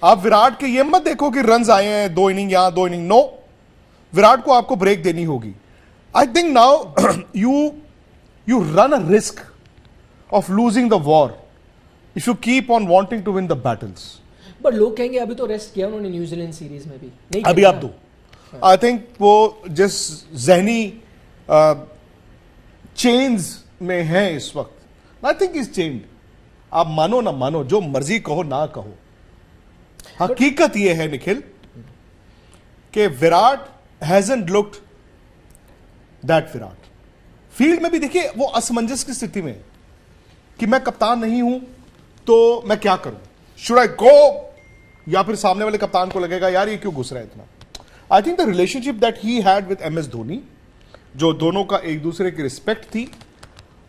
आप विराट के ये मत देखो कि रन्स आए हैं 2 इनिंग यहां 2 इनिंग, नो, विराट को आपको ब्रेक देनी होगी. I think now you run a risk of losing the war if you keep on wanting to win the battles. But लोग कहेंगे अभी तो रेस्ट किया उन्होंने न्यूजीलैंड सीरीज में भी नहीं, अभी आप दो. आई थिंक वो जिस जहनी चेंज में है इस वक्त, आई थिंक इज चेंज. आप मानो ना मानो, जो मर्जी कहो ना कहो, हकीकत यह है निखिल कि Virat hasn't looked that Virat. Field में भी देखिए वो असमंजस की स्थिति में कि मैं कप्तान नहीं हूं तो मैं क्या करूं, शुड आई गो, या फिर सामने वाले कप्तान को लगेगा यार ये क्यों घुस रहा है इतना. I think the relationship that he had with MS Dhoni, जो दोनों का एक दूसरे की रिस्पेक्ट थी,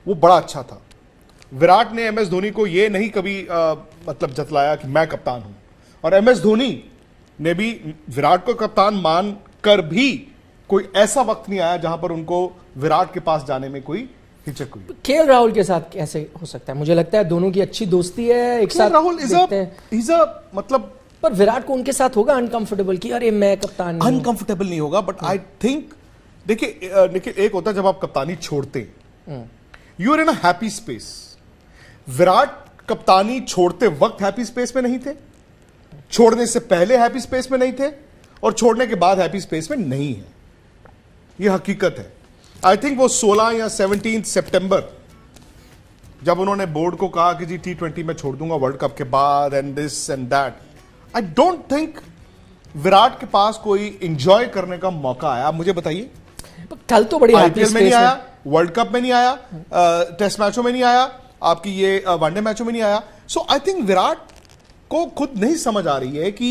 वो बड़ा अच्छा था. विराट ने MS धोनी को ये नहीं कभी मतलब जतलाया कि मैं कप्तान हूं, और MS धोनी ने भी विराट को कप्तान मान कर भी कोई ऐसा वक्त नहीं आया जहां पर उनको विराट के पास जाने में कोई हिचक हुई. KL राहुल के साथ कैसे हो सकता है? मुझे लगता है दोनों की अच्छी दोस्ती है, एक साथ राहुल इज अ मतलब, पर विराट को उनके साथ होगा अनकंफर्टेबल कि अरे मैं कप्तान नहीं. अनकंफर्टेबल नहीं होगा, बट आई थिंक देखिए निखिल, एक होता है जब आप कप्तानी छोड़ते, you are in a happy space. Virat कप्तानी छोड़ते वक्त हैप्पी स्पेस में नहीं थे, छोड़ने से पहले हैप्पी स्पेस में नहीं थे, और छोड़ने के बाद हैप्पी स्पेस में नहीं है. यह हकीकत है. आई थिंक वो 16 या 17 सितंबर जब उन्होंने बोर्ड को कहा कि जी T20 में छोड़ दूंगा वर्ल्ड कप के बाद and this and that, I don't think Virat के पास कोई एंजॉय करने का मौका आया. मुझे बताइए, कल तो बड़ी IPL में नहीं आया, वर्ल्ड कप में नहीं आया, टेस्ट मैचों में नहीं आया, आपकी ये वनडे मैचों में नहीं आया. सो आई थिंक विराट को खुद नहीं समझ आ रही है कि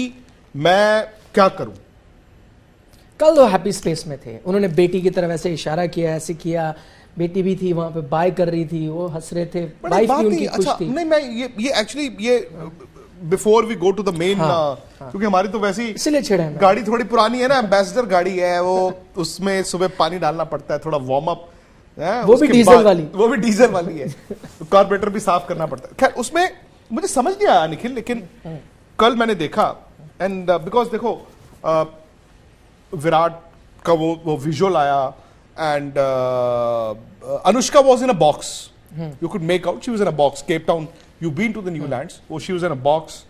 मैं क्या करूं. कल तो हैप्पी स्पेस में थे, उन्होंने बेटी की तरफ ऐसे इशारा किया, ऐसे किया, बेटी भी थी वहां पे, बाय कर रही थी, वो हंस रहे थे, वाइफ भी उनकी खुश थी. नहीं, मैं ये एक्चुअली ये before we go to the main, क्योंकि हमारी तो वैसे ही इसलिए छेड़ा है, गाड़ी थोड़ी पुरानी है ना, एम्बेसडर गाड़ी है वो, उसमें सुबह पानी डालना पड़ता है, थोड़ा वार्म अप, वो भी डीजल वाली है, कार्बोरेटर भी साफ करना पड़ता है. खैर उसमें मुझे समझ नहीं आया निखिल, लेकिन कल मैंने देखा एंड बिकॉज देखो विराट का वो विजुअल आया and Anushka was in a box, you could make out she was in a box. Cape Town, you been to the Newlands, वो she was in a box,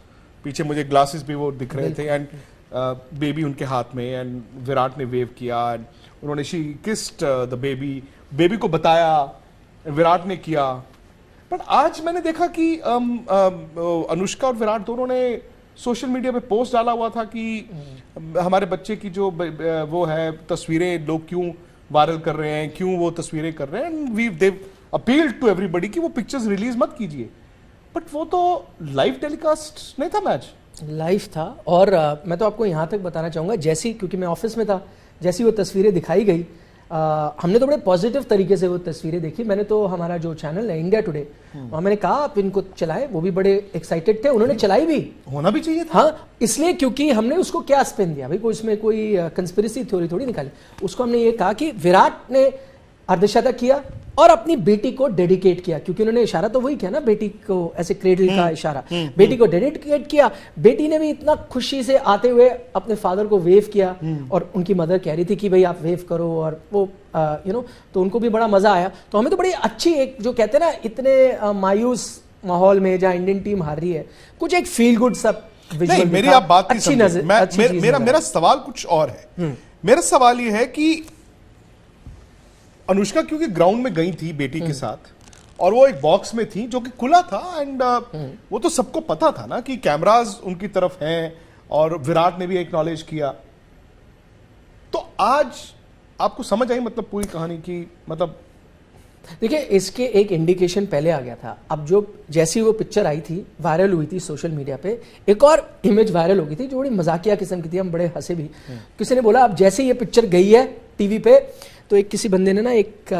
पीछे मुझे ग्लासेस भी वो दिख रहे थे एंड बेबी उनके हाथ में, एंड विराट ने वेव किया एंड उन्होंने शी किस्ड द बेबी को बताया, विराट ने किया. बट आज मैंने देखा कि अनुष्का और विराट दोनों ने सोशल मीडिया पे पोस्ट डाला हुआ था कि हमारे बच्चे की जो वो है तस्वीरें लोग क्यों वायरल कर रहे हैं, क्यों वो तस्वीरें कर रहे हैं, and we they appeal to everybody कि वो पिक्चर्स रिलीज मत कीजिए. बट वो तो लाइव टेलीकास्ट नहीं था, मैच लाइव था. और मैं तो आपको यहाँ तक बताना चाहूँगा, जैसी, क्योंकि मैं ऑफिस में था, जैसी वो तस्वीरें दिखाई गई, हमने तो बड़े पॉजिटिव तरीके से वो तस्वीरें देखी. मैंने तो हमारा जो चैनल है इंडिया टुडे, वहाँ मैंने कहा आप इनको चलाएं, वो भी बड़े एक्साइटेड थे, उन्होंने चलाई भी, होना भी चाहिए था. हाँ, इसलिए क्योंकि हमने उसको क्या स्पिन दिया भाई, कोई इसमें कोई कंस्पिरेसी थ्योरी थोड़ी निकाली. उसको हमने ये कहा कि विराट ने अर्धशतक किया और अपनी बेटी को डेडिकेट किया, क्योंकि उन्होंने इशारा तो वही किया ना, बेटी को ऐसे क्रेडल का इशारा, बेटी को डेडिकेट किया. बेटी ने भी इतना खुशी से आते हुए अपने फादर को वेव किया, और उनकी मदर कह रही थी कि भाई आप वेव करो, और वो तो उनको भी बड़ा मजा आया. तो हमें तो बड़ी अच्छी, एक जो कहते हैं ना, इतने मायूस माहौल में जहाँ इंडियन टीम हार रही है, कुछ एक फील गुड सब नहीं, मेरी आप बात अच्छी नजर, मेरा सवाल कुछ और है. मेरा सवाल ये है कि अनुष्का क्योंकि ग्राउंड में गई थी बेटी के साथ, और वो एक बॉक्स में थी जो कि खुला था, एंड वो तो सबको पता था ना कि कैमरास उनकी तरफ हैं, और विराट ने भी एक्नॉलेज किया. तो आज आपको समझ आई मतलब पूरी कहानी की, मतलब देखिए इसके एक इंडिकेशन पहले आ गया था. अब जो जैसी वो पिक्चर आई थी, वायरल हुई थी सोशल मीडिया पे, एक और इमेज वायरल हो गई थी जो बड़ी मजाकिया किस्म की थी, हम बड़े हंसे भी. किसी ने बोला अब जैसे ये पिक्चर गई है टीवी पे, तो एक किसी बंदे ने ना एक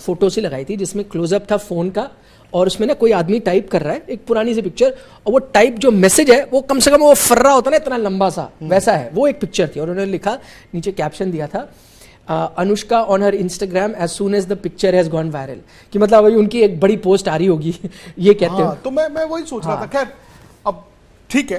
फोटो सी लगाई थी जिसमें क्लोजअप था फोन का, और उसमें ना कोई आदमी टाइप कर रहा है, एक पुरानी सी पिक्चर, और वो टाइप जो मैसेज है वो कम से कम वो फर्रा होता है ना, इतना लंबा सा, वैसा है. वो एक पिक्चर थी, और उन्होंने लिखा, नीचे कैप्शन दिया था, Anushka on her Instagram as soon as the picture has gone viral, कि मतलब अभी उनकी एक बड़ी पोस्ट आ रही होगी, ये कहते हैं. तो मैं वही सोच रहा था. खैर अब ठीक है।